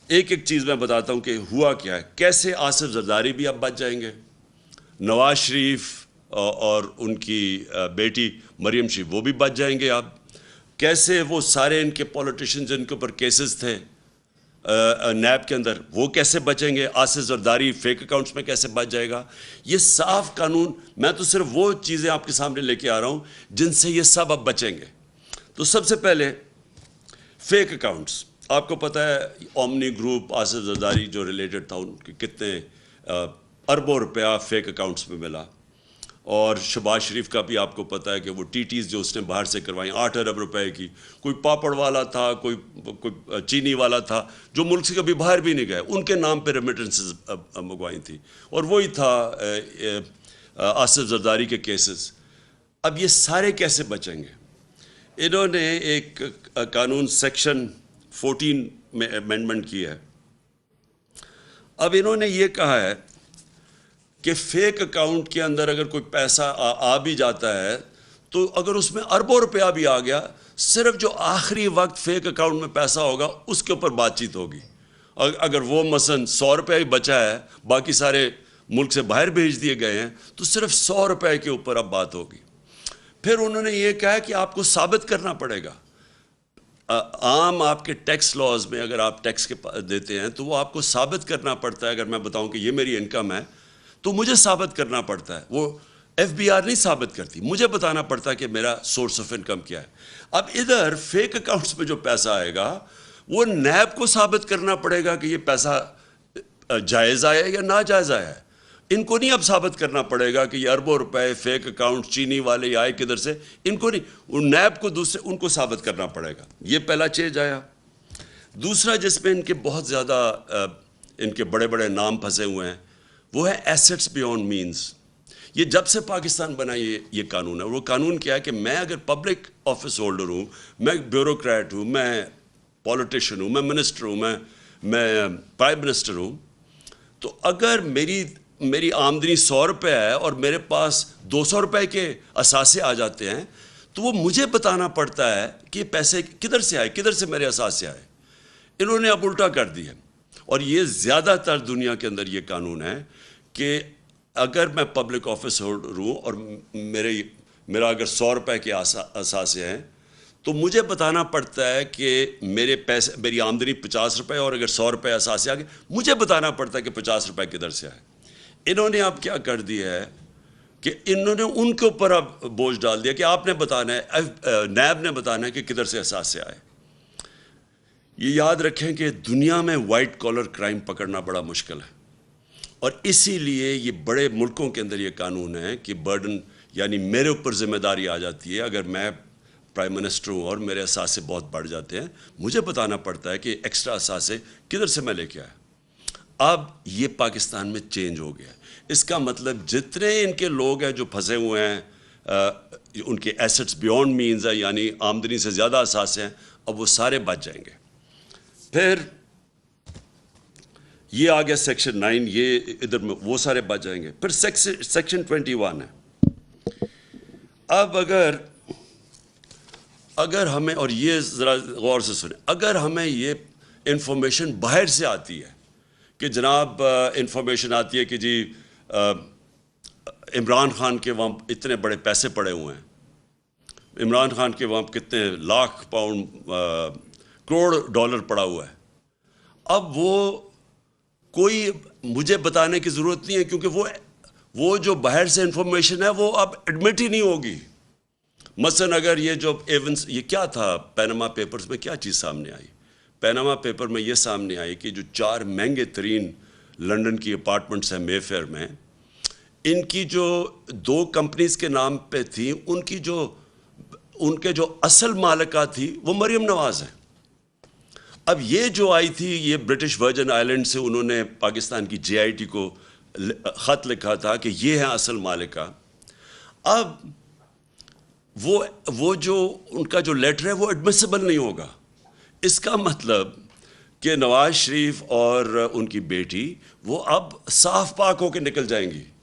ایک ایک چیز میں بتاتا ہوں کہ ہوا کیا ہے. کیسے آصف زرداری بھی اب بچ جائیں گے, نواز شریف اور ان کی بیٹی مریم شریف وہ بھی بچ جائیں گے اب. کیسے وہ سارے ان کے پولیٹیشن جن کے اوپر کیسز تھے نیب کے اندر, وہ کیسے بچیں گے. آصف زرداری فیک اکاؤنٹس میں کیسے بچ جائے گا. یہ صاف قانون, میں تو صرف وہ چیزیں آپ کے سامنے لے کے آ رہا ہوں جن سے یہ سب اب بچیں گے. تو سب سے پہلے فیک اکاؤنٹس. آپ کو پتہ ہے اومنی گروپ, آصف زرداری جو ریلیٹڈ تھا, ان کے کتنے اربوں روپیہ فیک اکاؤنٹس میں ملا. اور شہباز شریف کا بھی آپ کو پتہ ہے کہ وہ ٹی ٹیز جو اس نے باہر سے کروائیں 8 ارب روپے کی, کوئی پاپڑ والا تھا, کوئی چینی والا تھا جو ملک سے کبھی باہر بھی نہیں گئے, ان کے نام پہ ریمیٹنسز منگوائی تھی, اور وہی تھا آصف زرداری کے کیسز. اب یہ سارے کیسے بچیں گے. انہوں نے ایک قانون سیکشن 14 میں امینڈمنٹ کی ہے. اب انہوں نے یہ کہا ہے کہ فیک اکاؤنٹ کے اندر اگر کوئی پیسہ آ بھی جاتا ہے تو اگر اس میں اربوں روپیہ بھی آ گیا, صرف جو آخری وقت فیک اکاؤنٹ میں پیسہ ہوگا اس کے اوپر بات چیت ہوگی. اگر وہ مثلا 100 روپے ہی بچا ہے, باقی سارے ملک سے باہر بھیج دیے گئے ہیں, تو صرف 100 روپے کے اوپر اب بات ہوگی. پھر انہوں نے یہ کہا کہ آپ کو ثابت کرنا پڑے گا. عام آپ کے ٹیکس لاز میں اگر آپ ٹیکس کے دیتے ہیں تو وہ آپ کو ثابت کرنا پڑتا ہے. اگر میں بتاؤں کہ یہ میری انکم ہے تو مجھے ثابت کرنا پڑتا ہے. وہ ایف بی آر نہیں ثابت کرتی, مجھے بتانا پڑتا ہے کہ میرا سورس آف انکم کیا ہے. اب ادھر فیک اکاؤنٹس میں جو پیسہ آئے گا وہ نیب کو ثابت کرنا پڑے گا کہ یہ پیسہ جائز آیا ہے یا ناجائز آیا ہے. ان کو نہیں اب ثابت کرنا پڑے گا کہ یہ اربوں روپے فیک اکاؤنٹ چینی والے آئے کدھر سے, ان کو نہیں, نیب کو دوسرے ان کو ثابت کرنا پڑے گا. یہ پہلا چینج آیا. دوسرا جس میں ان کے بہت زیادہ ان کے بڑے بڑے نام پھنسے ہوئے ہیں وہ ہے ایسٹس بیونڈ مینز. یہ جب سے پاکستان بنا یہ قانون ہے. وہ قانون کیا ہے کہ میں اگر پبلک آفس ہولڈر ہوں, میں بیوروکریٹ ہوں, میں پولیٹیشین ہوں, میں منسٹر ہوں, میں پرائم منسٹر ہوں, تو اگر میری آمدنی 100 روپے ہے اور میرے پاس 200 روپے کے اثاثے آ جاتے ہیں تو وہ مجھے بتانا پڑتا ہے کہ یہ پیسے کدھر سے آئے, کدھر سے میرے اثاثے آئے. انہوں نے اب الٹا کر دیا, اور یہ زیادہ تر دنیا کے اندر یہ قانون ہے کہ اگر میں پبلک آفس ہولڈر ہوں اور میرا اگر 100 روپے کے اثاثے ہیں تو مجھے بتانا پڑتا ہے کہ میری آمدنی 50 روپے اور اگر 100 روپے اثاثے آ گئے, مجھے بتانا پڑتا ہے کہ 50 روپے کدھر سے آئے. انہوں نے اب کیا کر دیا ہے کہ انہوں نے ان کے اوپر اب بوجھ ڈال دیا کہ آپ نے بتانا ہے, نیب نے بتانا ہے کہ کدھر سے اثاثے آئے. یہ یاد رکھیں کہ دنیا میں وائٹ کالر کرائم پکڑنا بڑا مشکل ہے, اور اسی لیے یہ بڑے ملکوں کے اندر یہ قانون ہے کہ برڈن, یعنی میرے اوپر ذمہ داری آ جاتی ہے. اگر میں پرائم منسٹر ہوں اور میرے اثاثے بہت بڑھ جاتے ہیں, مجھے بتانا پڑتا ہے کہ ایکسٹرا اثاثے کدھر سے میں لے کے آیا. اب یہ پاکستان میں چینج ہو گیا. اس کا مطلب جتنے ان کے لوگ ہیں جو پھنسے ہوئے ہیں, ان کے ایسٹس بیونڈ مینز ہے, یعنی آمدنی سے زیادہ اثاثے ہیں, اب وہ سارے بچ جائیں گے. پھر یہ آ گیا سیکشن 9, یہ ادھر میں وہ سارے بچ جائیں گے. پھر سیکشن 21 ہے. اب اگر ہمیں, اور یہ ذرا غور سے سنیں, اگر ہمیں یہ انفارمیشن باہر سے آتی ہے کہ جناب انفارمیشن آتی ہے کہ جی عمران خان کے وہاں اتنے بڑے پیسے پڑے ہوئے ہیں, عمران خان کے وہاں کتنے لاکھ پاؤنڈ کروڑ ڈالر پڑا ہوا ہے. اب وہ کوئی مجھے بتانے کی ضرورت نہیں ہے, کیونکہ وہ جو باہر سے انفارمیشن ہے وہ اب ایڈمٹ ہی نہیں ہوگی. مثلا اگر یہ جو ایونس, یہ کیا تھا پیناما پیپرز میں کیا چیز سامنے آئی. پیناما پیپر میں یہ سامنے آئی کہ جو 4 مہنگے ترین لنڈن کی اپارٹمنٹس ہیں مے فیئر میں, ان کی جو 2 کمپنیز کے نام پہ تھیں, ان کے جو اصل مالکہ تھی وہ مریم نواز ہیں. اب یہ جو آئی تھی, یہ برٹش ورجن آئلینڈ سے انہوں نے پاکستان کی جے آئی ٹی کو خط لکھا تھا کہ یہ ہیں اصل مالکہ. اب وہ جو ان کا جو لیٹر ہے وہ ایڈمیسیبل نہیں ہوگا. اس کا مطلب کہ نواز شریف اور ان کی بیٹی وہ اب صاف پاک ہو کے نکل جائیں گی.